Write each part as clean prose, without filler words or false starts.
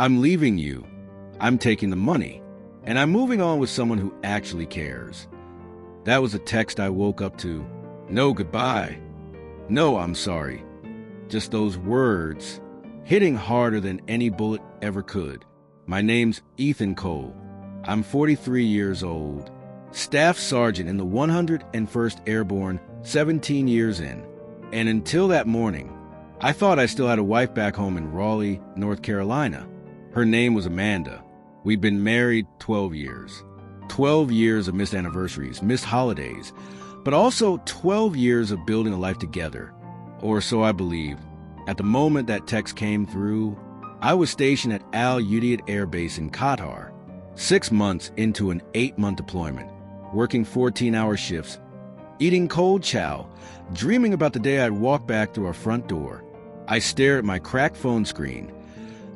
I'm leaving you. I'm taking the money. And I'm moving on with someone who actually cares. That was a text I woke up to. No goodbye. No, I'm sorry. Just those words, hitting harder than any bullet ever could. My name's Ethan Cole. I'm 43 years old. Staff Sergeant in the 101st Airborne, 17 years in. And until that morning, I thought I still had a wife back home in Raleigh, North Carolina. Her name was Amanda. We'd been married 12 years. 12 years of missed anniversaries, missed holidays, but also 12 years of building a life together. Or so I believed. At the moment that text came through, I was stationed at Al Udeid Air Base in Qatar, 6 months into an 8-month deployment, working 14-hour shifts, eating cold chow, dreaming about the day I'd walk back through our front door. I stared at my cracked phone screen,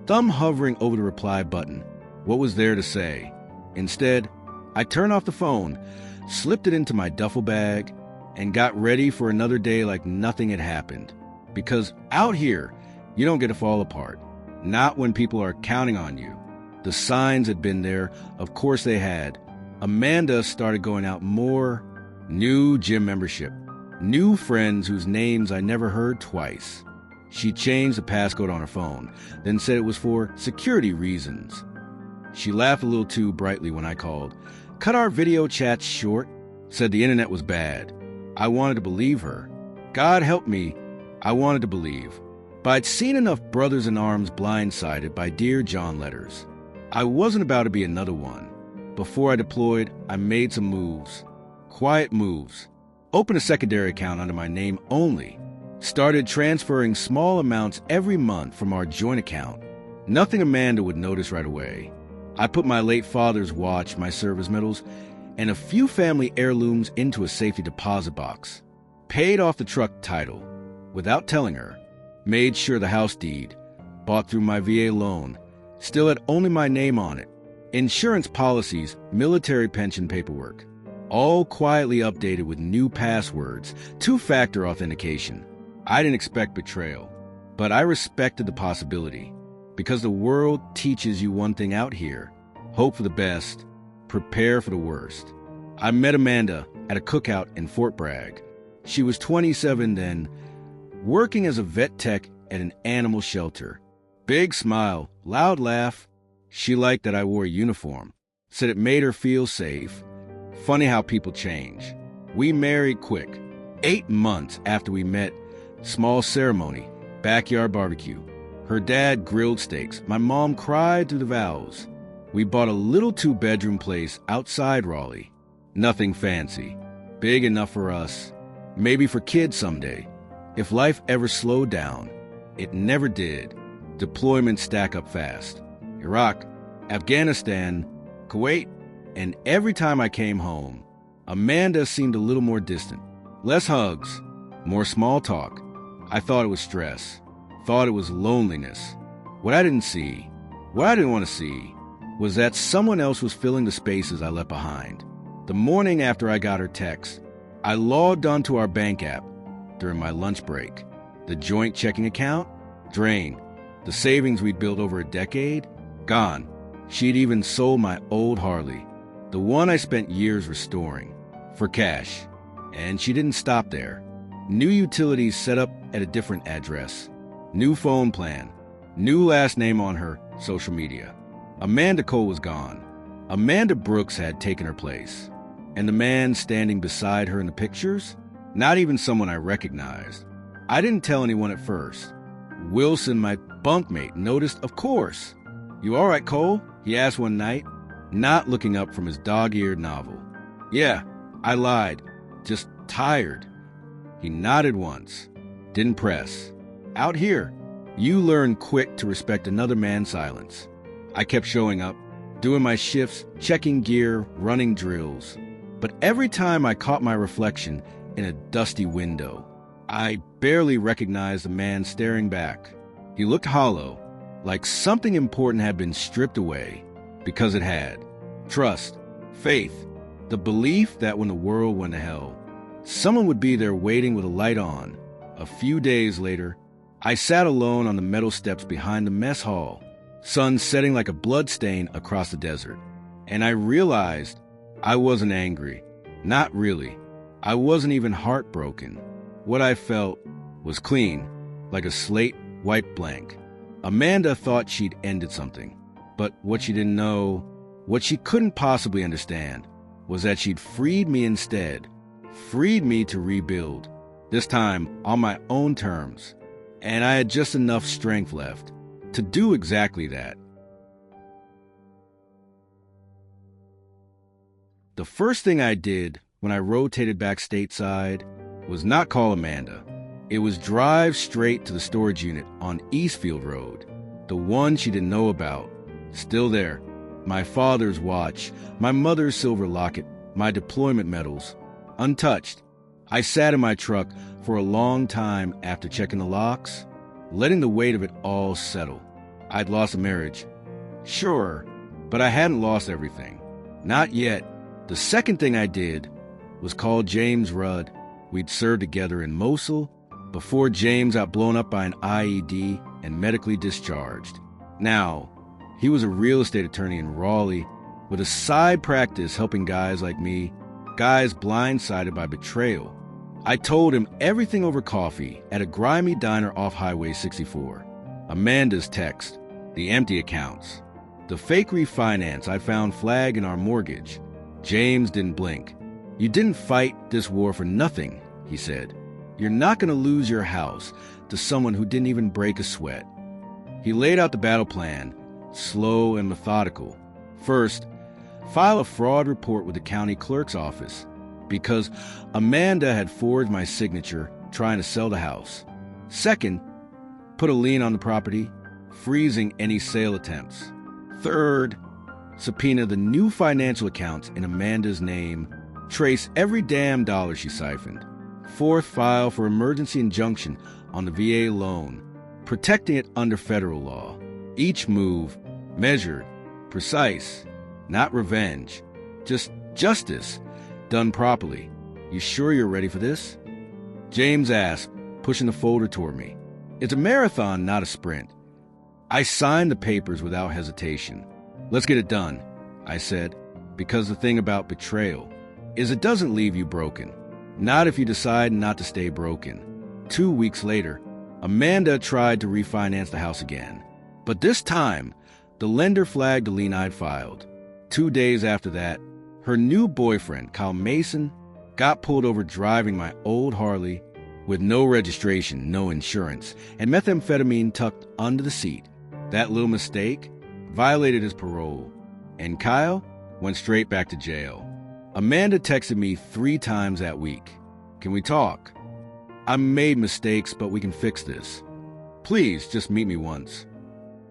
thumb hovering over the reply button. What was there to say? Instead, I turned off the phone, slipped it into my duffel bag, and got ready for another day like nothing had happened. Because out here, you don't get to fall apart. Not when people are counting on you. The signs had been there, of course they had. Amanda started going out more. New gym membership. New friends whose names I never heard twice. She changed the passcode on her phone, then said it was for security reasons. She laughed a little too brightly when I called, cut our video chats short, said the internet was bad. I wanted to believe her. God help me, I wanted to believe. But I'd seen enough brothers in arms blindsided by Dear John letters. I wasn't about to be another one. Before I deployed, I made some moves. Quiet moves. Opened a secondary account under my name only. Started transferring small amounts every month from our joint account. Nothing Amanda would notice right away. I put my late father's watch, my service medals, and a few family heirlooms into a safety deposit box. Paid off the truck title, without telling her. Made sure the house deed, bought through my VA loan, still had only my name on it. Insurance policies, military pension paperwork. All quietly updated with new passwords, 2-factor authentication. I didn't expect betrayal, but I respected the possibility. Because the world teaches you one thing out here. Hope for the best, prepare for the worst. I met Amanda at a cookout in Fort Bragg. She was 27 then, working as a vet tech at an animal shelter. Big smile, loud laugh. She liked that I wore a uniform, said it made her feel safe. Funny how people change. We married quick. 8 months after we met, small ceremony, backyard barbecue. Her dad grilled steaks. My mom cried through the vows. We bought a little 2-bedroom place outside Raleigh. Nothing fancy. Big enough for us. Maybe for kids someday. If life ever slowed down. It never did. Deployments stack up fast. Iraq, Afghanistan, Kuwait, and every time I came home, Amanda seemed a little more distant. Less hugs, more small talk. I thought it was stress. Thought it was loneliness. What I didn't want to see, was that someone else was filling the spaces I left behind. The morning after I got her text, I logged onto our bank app during my lunch break. The joint checking account? Drained. The savings we'd built over a decade? Gone. She'd even sold my old Harley, the one I spent years restoring, for cash. And she didn't stop there. New utilities set up at a different address. New phone plan. New last name on her social media. Amanda Cole was gone. Amanda Brooks had taken her place. And the man standing beside her in the pictures? Not even someone I recognized. I didn't tell anyone at first. Wilson, my bunkmate, noticed, of course. "You all right, Cole?" he asked one night, not looking up from his dog-eared novel. "Yeah," I lied. "Just tired." He nodded once. Didn't press. Out here, you learn quick to respect another man's silence. I kept showing up, doing my shifts, checking gear, running drills. But every time I caught my reflection in a dusty window, I barely recognized the man staring back. He looked hollow, like something important had been stripped away, because it had. Trust, faith, the belief that when the world went to hell, someone would be there waiting with a light on. A few days later, I sat alone on the metal steps behind the mess hall, sun setting like a bloodstain across the desert. And I realized I wasn't angry. Not really. I wasn't even heartbroken. What I felt was clean, like a slate wiped blank. Amanda thought she'd ended something, but what she didn't know, what she couldn't possibly understand, was that she'd freed me instead, freed me to rebuild, this time on my own terms, and I had just enough strength left to do exactly that. The first thing I did when I rotated back stateside was not call Amanda. It was drive straight to the storage unit on Eastfield Road, the one she didn't know about. Still there. My father's watch, my mother's silver locket, my deployment medals, untouched. I sat in my truck for a long time after checking the locks, letting the weight of it all settle. I'd lost a marriage. Sure, but I hadn't lost everything. Not yet. The second thing I did was call James Rudd. We'd served together in Mosul before James got blown up by an IED and medically discharged. Now, he was a real estate attorney in Raleigh with a side practice helping guys like me, guys blindsided by betrayal. I told him everything over coffee at a grimy diner off Highway 64. Amanda's text, the empty accounts, the fake refinance I found flag in our mortgage. James didn't blink. You didn't fight this war for nothing, he said. You're not going to lose your house to someone who didn't even break a sweat. He laid out the battle plan, slow and methodical. First, file a fraud report with the county clerk's office because Amanda had forged my signature trying to sell the house. Second, put a lien on the property, freezing any sale attempts. Third, subpoena the new financial accounts in Amanda's name, trace every damn dollar she siphoned. Fourth, file for emergency injunction on the VA loan, protecting it under federal law. Each move measured, precise, not revenge, just justice done properly. You sure you're ready for this? James asked, pushing the folder toward me. It's a marathon, not a sprint. I signed the papers without hesitation. Let's get it done, I said, because the thing about betrayal is it doesn't leave you broken. Not if you decide not to stay broken. 2 weeks later, Amanda tried to refinance the house again. But this time, the lender flagged the lien I'd filed. 2 days after that, her new boyfriend, Kyle Mason, got pulled over driving my old Harley with no registration, no insurance, and methamphetamine tucked under the seat. That little mistake violated his parole, and Kyle went straight back to jail. Amanda texted me 3 times that week. Can we talk? I made mistakes, but we can fix this. Please, just meet me once.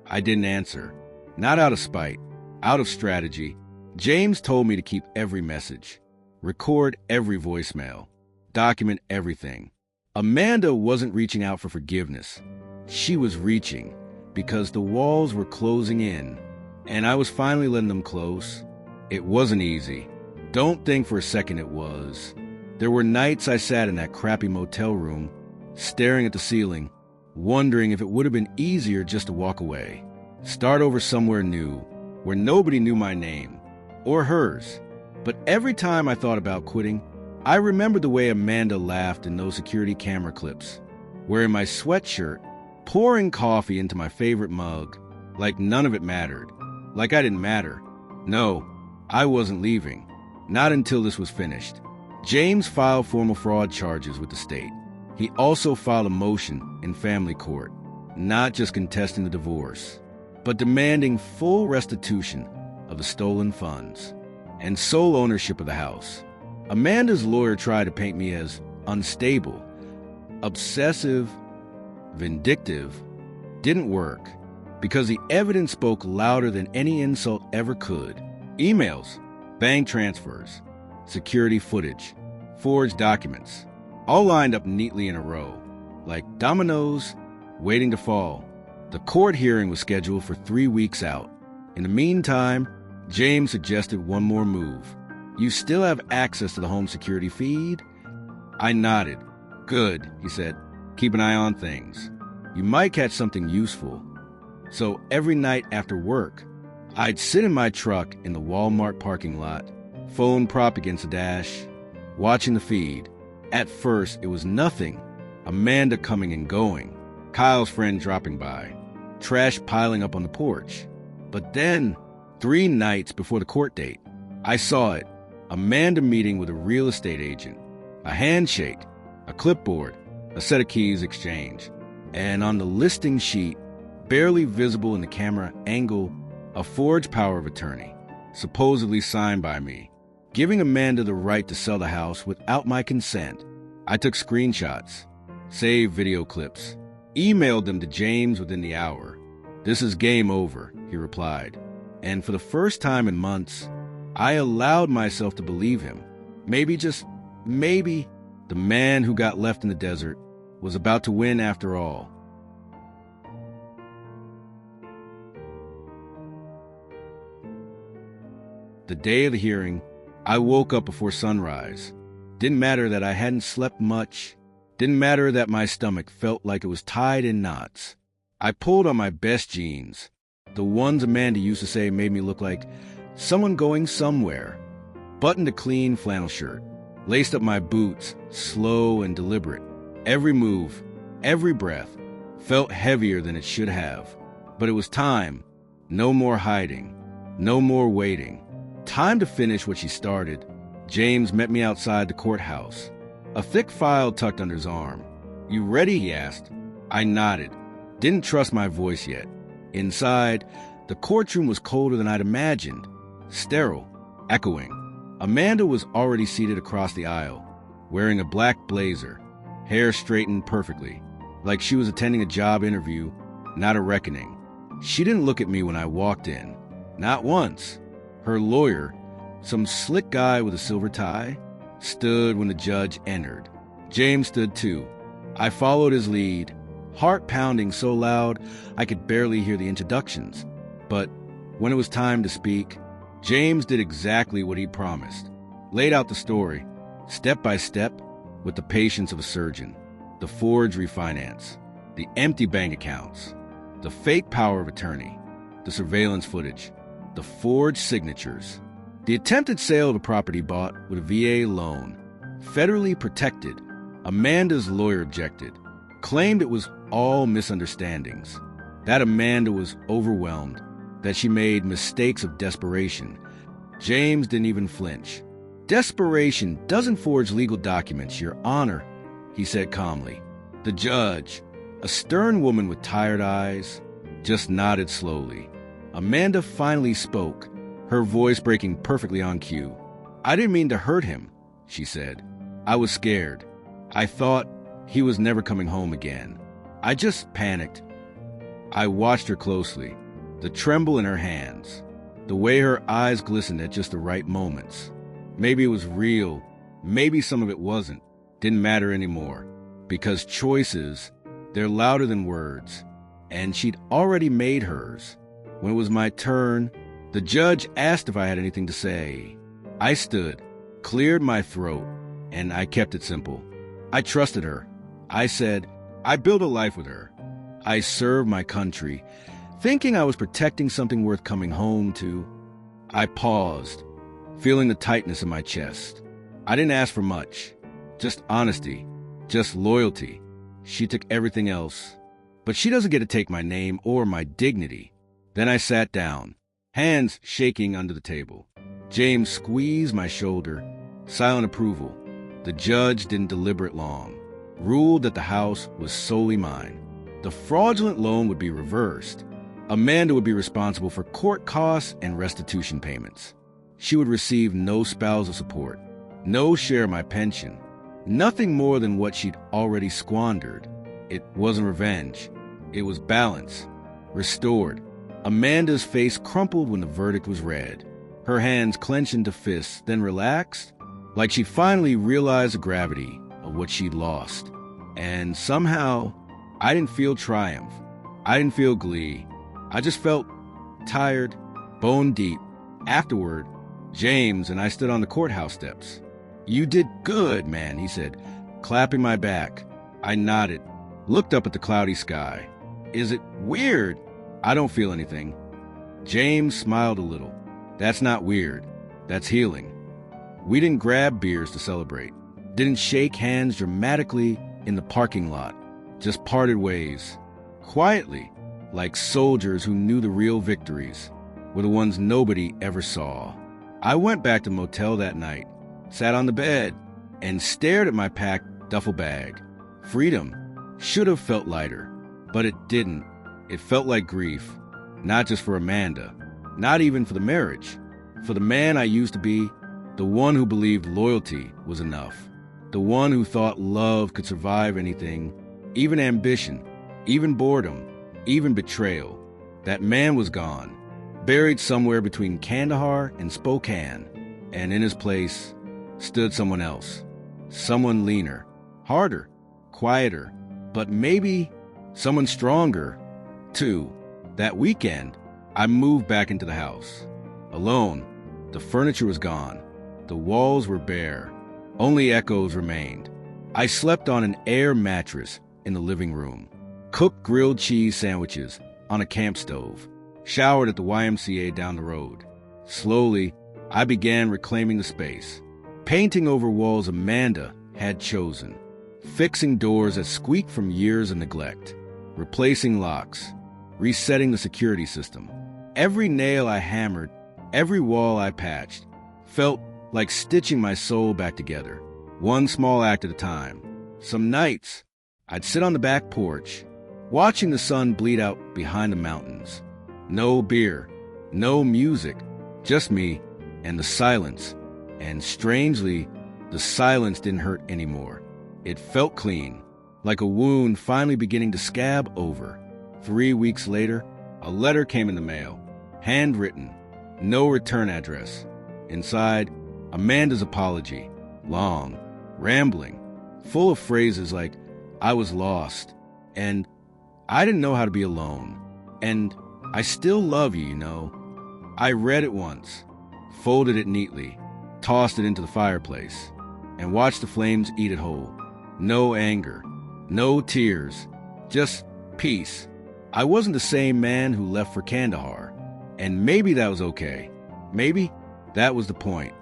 I didn't answer. Not out of spite, out of strategy. James told me to keep every message, record every voicemail, document everything. Amanda wasn't reaching out for forgiveness. She was reaching because the walls were closing in, and I was finally letting them close. It wasn't easy. Don't think for a second it was. There were nights I sat in that crappy motel room, staring at the ceiling, wondering if it would have been easier just to walk away, start over somewhere new, where nobody knew my name, or hers. But every time I thought about quitting, I remembered the way Amanda laughed in those security camera clips, wearing my sweatshirt, pouring coffee into my favorite mug, like none of it mattered, like I didn't matter. No, I wasn't leaving. Not until this was finished. James filed formal fraud charges with the state. He also filed a motion in family court, not just contesting the divorce, but demanding full restitution of the stolen funds and sole ownership of the house. Amanda's lawyer tried to paint me as unstable, obsessive, vindictive. Didn't work because the evidence spoke louder than any insult ever could. Emails, bank transfers, security footage, forged documents, all lined up neatly in a row, like dominoes waiting to fall. The court hearing was scheduled for 3 weeks out. In the meantime, James suggested one more move. You still have access to the home security feed? I nodded. Good, he said. Keep an eye on things. You might catch something useful. So every night after work, I'd sit in my truck in the Walmart parking lot, phone propped against the dash, watching the feed. At first, it was nothing. Amanda coming and going, Kyle's friend dropping by, trash piling up on the porch. But then, 3 nights before the court date, I saw it. Amanda meeting with a real estate agent, a handshake, a clipboard, a set of keys exchanged, and on the listing sheet, barely visible in the camera angle, a forged power of attorney, supposedly signed by me, giving Amanda the right to sell the house without my consent. I took screenshots, saved video clips, emailed them to James within the hour. "This is game over," he replied. And for the first time in months, I allowed myself to believe him. Maybe, just maybe, the man who got left in the desert was about to win after all. The day of the hearing, I woke up before sunrise. Didn't matter that I hadn't slept much. Didn't matter that my stomach felt like it was tied in knots. I pulled on my best jeans, the ones Amanda used to say made me look like someone going somewhere. Buttoned a clean flannel shirt, laced up my boots, slow and deliberate. Every move, every breath, felt heavier than it should have. But it was time. No more hiding. No more waiting. Time to finish what she started. James met me outside the courthouse, a thick file tucked under his arm. "You ready?" he asked. I nodded. Didn't trust my voice yet. Inside, the courtroom was colder than I'd imagined. Sterile, echoing. Amanda was already seated across the aisle, wearing a black blazer, hair straightened perfectly, like she was attending a job interview, not a reckoning. She didn't look at me when I walked in. Not once. Her lawyer, some slick guy with a silver tie, stood when the judge entered. James stood too. I followed his lead, heart pounding so loud I could barely hear the introductions. But when it was time to speak, James did exactly what he promised. Laid out the story, step by step, with the patience of a surgeon. The forged refinance, the empty bank accounts, the fake power of attorney, the surveillance footage, the forged signatures, the attempted sale of a property bought with a VA loan, federally protected. Amanda's lawyer objected, claimed it was all misunderstandings, that Amanda was overwhelmed, that she made mistakes of desperation. James didn't even flinch. "Desperation doesn't forge legal documents, Your Honor," he said calmly. The judge, a stern woman with tired eyes, just nodded slowly. Amanda finally spoke, her voice breaking perfectly on cue. "I didn't mean to hurt him," she said. "I was scared. I thought he was never coming home again. I just panicked." I watched her closely, the tremble in her hands, the way her eyes glistened at just the right moments. Maybe it was real, maybe some of it wasn't. Didn't matter anymore, because choices, they're louder than words, and she'd already made hers. When it was my turn, the judge asked if I had anything to say. I stood, cleared my throat, and I kept it simple. I trusted her. I said, I built a life with her. I served my country, thinking I was protecting something worth coming home to. I paused, feeling the tightness in my chest. I didn't ask for much, just honesty, just loyalty. She took everything else, but she doesn't get to take my name or my dignity. Then I sat down, hands shaking under the table. James squeezed my shoulder, silent approval. The judge didn't deliberate long, ruled that the house was solely mine. The fraudulent loan would be reversed. Amanda would be responsible for court costs and restitution payments. She would receive no spousal support, no share of my pension, nothing more than what she'd already squandered. It wasn't revenge. It was balance, restored. Amanda's face crumpled when the verdict was read. Her hands clenched into fists, then relaxed, like she finally realized the gravity of what she'd lost. And somehow, I didn't feel triumph. I didn't feel glee. I just felt tired, bone deep. Afterward, James and I stood on the courthouse steps. "You did good, man," he said, clapping my back. I nodded, looked up at the cloudy sky. "Is it weird?" I don't feel anything. James smiled a little. That's not weird. That's healing. We didn't grab beers to celebrate. Didn't shake hands dramatically in the parking lot. Just parted ways. Quietly, like soldiers who knew the real victories were the ones nobody ever saw. I went back to the motel that night, sat on the bed, and stared at my packed duffel bag. Freedom should have felt lighter, but it didn't. It felt like grief, not just for Amanda, not even for the marriage, for the man I used to be, the one who believed loyalty was enough, the one who thought love could survive anything, even ambition, even boredom, even betrayal. That man was gone, buried somewhere between Kandahar and Spokane, and in his place stood someone else, someone leaner, harder, quieter, but maybe someone stronger, too. That weekend, I moved back into the house. Alone, the furniture was gone. The walls were bare. Only echoes remained. I slept on an air mattress in the living room, cooked grilled cheese sandwiches on a camp stove, showered at the YMCA down the road. Slowly, I began reclaiming the space, painting over walls Amanda had chosen, fixing doors that squeaked from years of neglect, replacing locks, resetting the security system. Every nail I hammered, every wall I patched, felt like stitching my soul back together, one small act at a time. Some nights, I'd sit on the back porch, watching the sun bleed out behind the mountains. No beer, no music, just me and the silence. And strangely, the silence didn't hurt anymore. It felt clean, like a wound finally beginning to scab over. 3 weeks later, a letter came in the mail, handwritten, no return address. Inside, Amanda's apology, long, rambling, full of phrases like, I was lost, and I didn't know how to be alone, and I still love you, you know. I read it once, folded it neatly, tossed it into the fireplace, and watched the flames eat it whole. No anger, no tears, just peace. I wasn't the same man who left for Kandahar, and maybe that was okay. Maybe that was the point.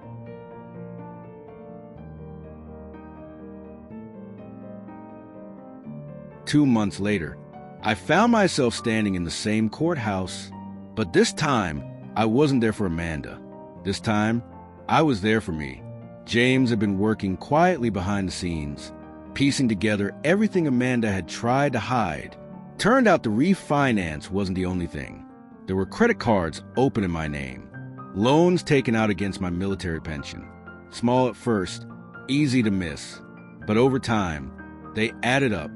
Two months later, I found myself standing in the same courthouse, but this time I wasn't there for Amanda. This time, I was there for me. James had been working quietly behind the scenes, piecing together everything Amanda had tried to hide. Turned out the refinance wasn't the only thing. There were credit cards open in my name, loans taken out against my military pension. Small at first, easy to miss, but over time, they added up.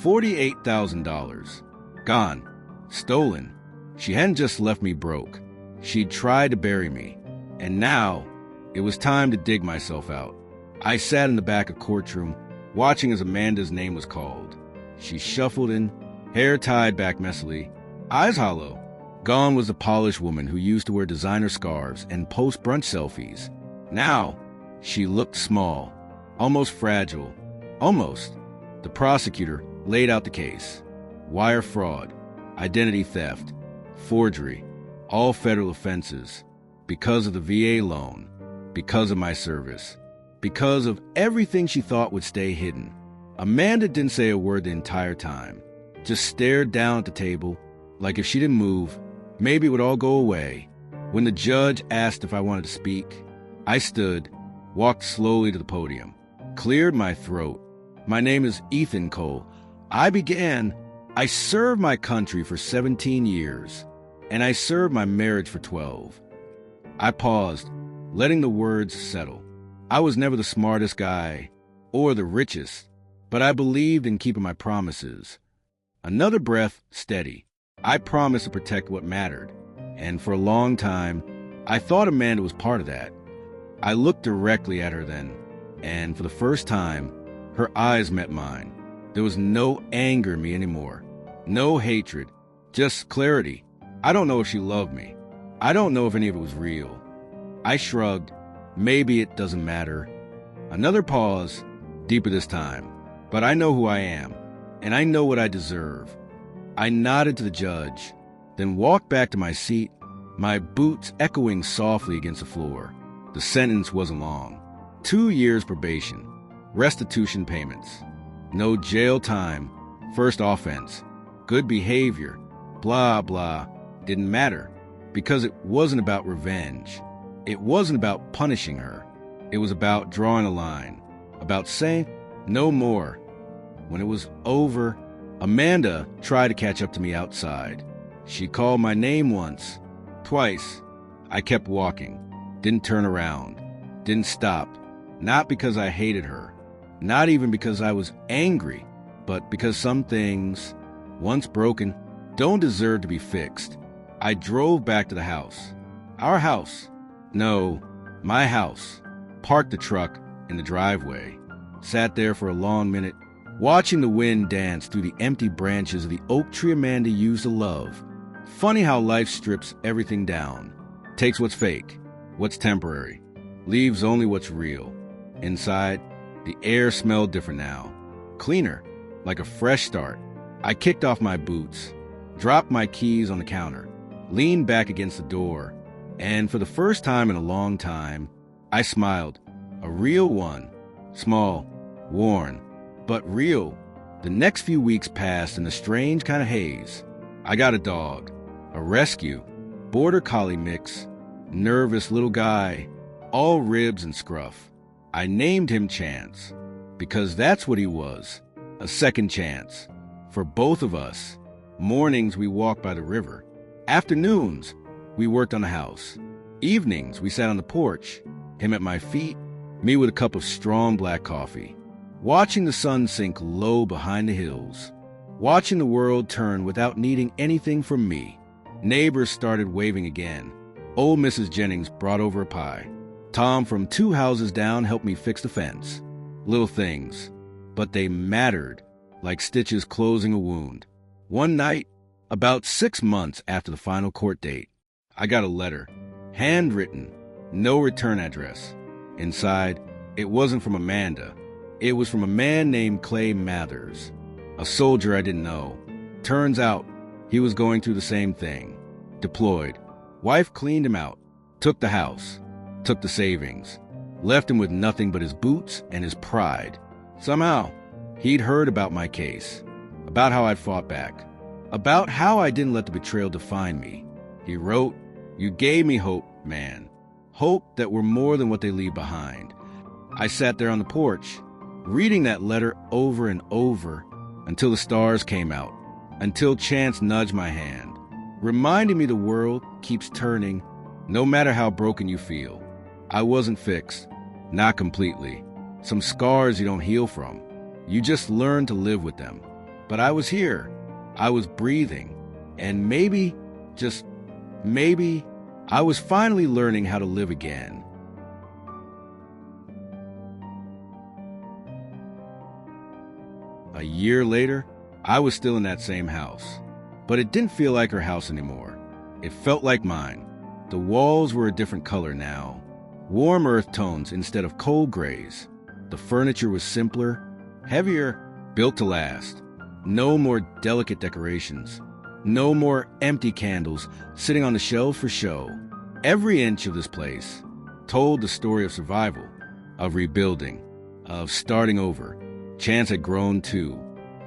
$48,000. Gone. Stolen. She hadn't just left me broke. She'd tried to bury me. And now, it was time to dig myself out. I sat in the back of courtroom, watching as Amanda's name was called. She shuffled in, hair tied back messily, eyes hollow. Gone was the polished woman who used to wear designer scarves and post brunch selfies. Now, she looked small, almost fragile, almost. The prosecutor laid out the case. Wire fraud, identity theft, forgery, all federal offenses, because of the VA loan, because of my service, because of everything she thought would stay hidden. Amanda didn't say a word the entire time, just stared down at the table, like if she didn't move, maybe it would all go away. When the judge asked if I wanted to speak, I stood, walked slowly to the podium, cleared my throat. My name is Ethan Cole. I served my country for 17 years, and I served my marriage for 12. I paused, letting the words settle. I was never the smartest guy or the richest, but I believed in keeping my promises. Another breath, steady. I promised to protect what mattered, and for a long time, I thought Amanda was part of that. I looked directly at her then, and for the first time, her eyes met mine. There was no anger in me anymore, no hatred, just clarity. I don't know if she loved me. I don't know if any of it was real. I shrugged. Maybe it doesn't matter. Another pause, deeper this time. But I know who I am, and I know what I deserve. I nodded to the judge, then walked back to my seat, my boots echoing softly against the floor. The sentence wasn't long. 2 years probation, restitution payments, no jail time, first offense, good behavior, blah, blah, didn't matter, because it wasn't about revenge. It wasn't about punishing her. It was about drawing a line, about saying no more. When it was over, Amanda tried to catch up to me outside. She called my name once, twice. I kept walking, didn't turn around, didn't stop, not because I hated her, not even because I was angry, but because some things, once broken, don't deserve to be fixed. I drove back to the house. Our house. No, my house. Parked the truck in the driveway. Sat there for a long minute, watching the wind dance through the empty branches of the oak tree Amanda used to love. Funny how life strips everything down. Takes what's fake, what's temporary, leaves only what's real. Inside, the air smelled different now. Cleaner, like a fresh start. I kicked off my boots, dropped my keys on the counter, leaned back against the door, and for the first time in a long time, I smiled. A real one. Small, worn, but real. The next few weeks passed in a strange kind of haze. I got a dog, a rescue, border collie mix, nervous little guy, all ribs and scruff. I named him Chance, because that's what he was, a second chance. For both of us. Mornings we walked by the river. Afternoons we worked on the house. Evenings we sat on the porch, him at my feet, me with a cup of strong black coffee, watching the sun sink low behind the hills, watching the world turn without needing anything from me. Neighbors started waving again. Old Mrs. Jennings brought over a pie. Tom from 2 houses down helped me fix the fence. Little things, but they mattered, like stitches closing a wound. One night, about 6 months after the final court date, I got a letter, handwritten, no return address. Inside, it wasn't from Amanda. It was from a man named Clay Mathers, a soldier I didn't know. Turns out, he was going through the same thing. Deployed. Wife cleaned him out, took the house, took the savings, left him with nothing but his boots and his pride. Somehow, he'd heard about my case, about how I'd fought back, about how I didn't let the betrayal define me. He wrote, "You gave me hope, man. Hope that we're more than what they leave behind." I sat there on the porch, reading that letter over and over until the stars came out, until Chance nudged my hand, reminding me the world keeps turning, no matter how broken you feel. I wasn't fixed, not completely. Some scars you don't heal from. You just learn to live with them. But I was here. I was breathing. And maybe, just maybe, I was finally learning how to live again. A year later, I was still in that same house. But it didn't feel like her house anymore. It felt like mine. The walls were a different color now. Warm earth tones instead of cold grays. The furniture was simpler, heavier, built to last. No more delicate decorations. No more empty candles sitting on the shelves for show. Every inch of this place told the story of survival, of rebuilding, of starting over. Chance had grown too.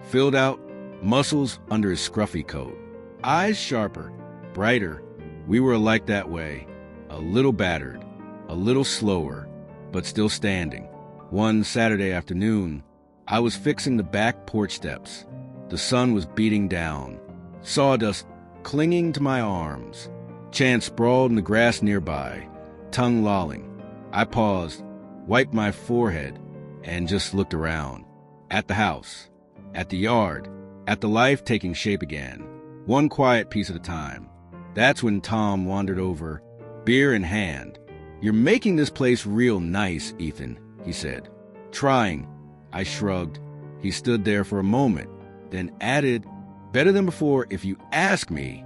Filled out, muscles under his scruffy coat. Eyes sharper, brighter. We were alike that way. A little battered, a little slower, but still standing. One Saturday afternoon, I was fixing the back porch steps. The sun was beating down, sawdust clinging to my arms. Chance sprawled in the grass nearby, tongue lolling. I paused, wiped my forehead, and just looked around. At the house, at the yard, at the life taking shape again, one quiet piece at a time. That's when Tom wandered over, beer in hand. "You're making this place real nice, Ethan," he said. "Trying." I shrugged. He stood there for a moment, then added, "Better than before if you ask me."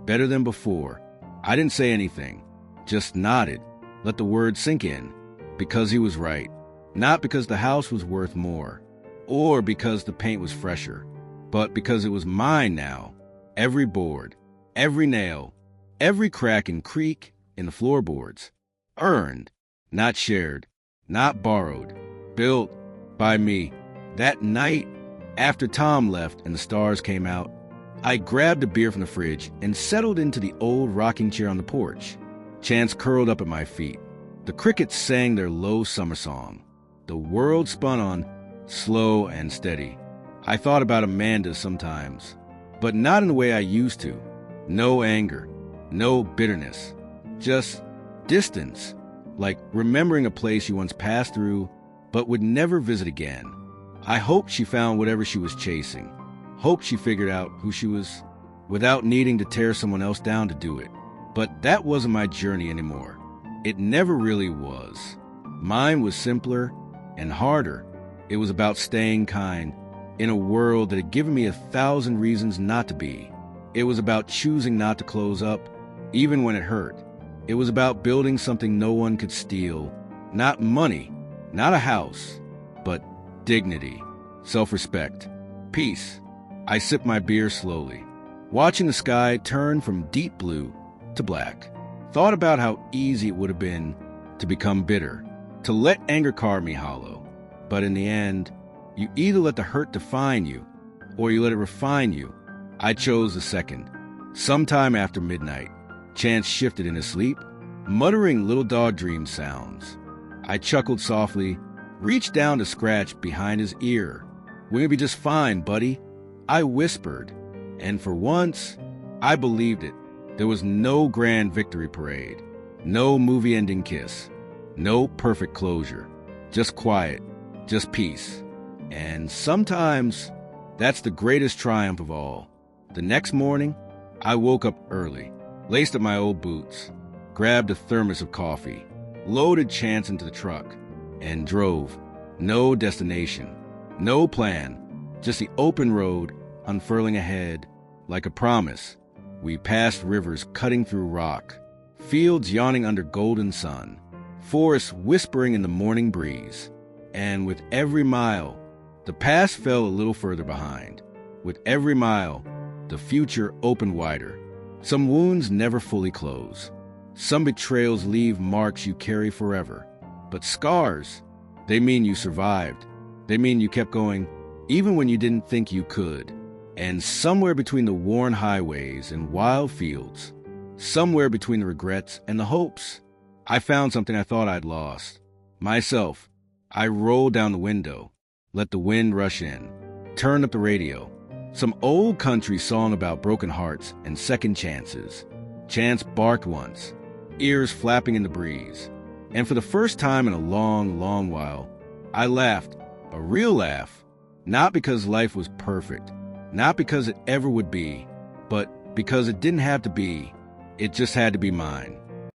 Better than before. I didn't say anything, just nodded, let the words sink in, because he was right. Not because the house was worth more, or because the paint was fresher, but because it was mine now. Every board, Every nail, every crack and creak in the floorboards. Earned, not shared, not borrowed. Built by me. That night, after Tom left and the stars came out, I grabbed a beer from the fridge and settled into the old rocking chair on the porch. Chance curled up at my feet. The crickets sang their low summer song. The world spun on, slow and steady. I thought about Amanda sometimes, but not in the way I used to. No anger, no bitterness, just distance, like remembering a place you once passed through but would never visit again. I hoped she found whatever she was chasing. Hoped she figured out who she was without needing to tear someone else down to do it. But that wasn't my journey anymore. It never really was. Mine was simpler and harder. It was about staying kind in a world that had given me 1,000 reasons not to be. It was about choosing not to close up, even when it hurt. It was about building something no one could steal. Not money, not a house, but dignity, self-respect, peace. I sipped my beer slowly, watching the sky turn from deep blue to black. Thought about how easy it would have been to become bitter, to let anger carve me hollow. But in the end, you either let the hurt define you, or you let it refine you. I chose the second. Sometime after midnight, Chance shifted in his sleep, muttering little dog dream sounds. I chuckled softly, reached down to scratch behind his ear. "We're gonna be just fine, buddy," I whispered, and for once, I believed it. There was no grand victory parade, no movie-ending kiss, no perfect closure, just quiet, just peace. And sometimes, that's the greatest triumph of all. The next morning, I woke up early, laced up my old boots, grabbed a thermos of coffee, loaded Chance into the truck, and drove. No destination, no plan, just the open road unfurling ahead like a promise. We passed rivers cutting through rock, fields yawning under golden sun, forests whispering in the morning breeze. And with every mile, the past fell a little further behind. With every mile, the future opened wider. Some wounds never fully close. Some betrayals leave marks you carry forever. But scars, they mean you survived. They mean you kept going, even when you didn't think you could. And somewhere between the worn highways and wild fields, somewhere between the regrets and the hopes, I found something I thought I'd lost. Myself. I rolled down the window, let the wind rush in, turned up the radio. Some old country song about broken hearts and second chances. Chance barked once, ears flapping in the breeze. And for the first time in a long, long while, I laughed, a real laugh. Not because life was perfect, not because it ever would be, but because it didn't have to be. It just had to be mine.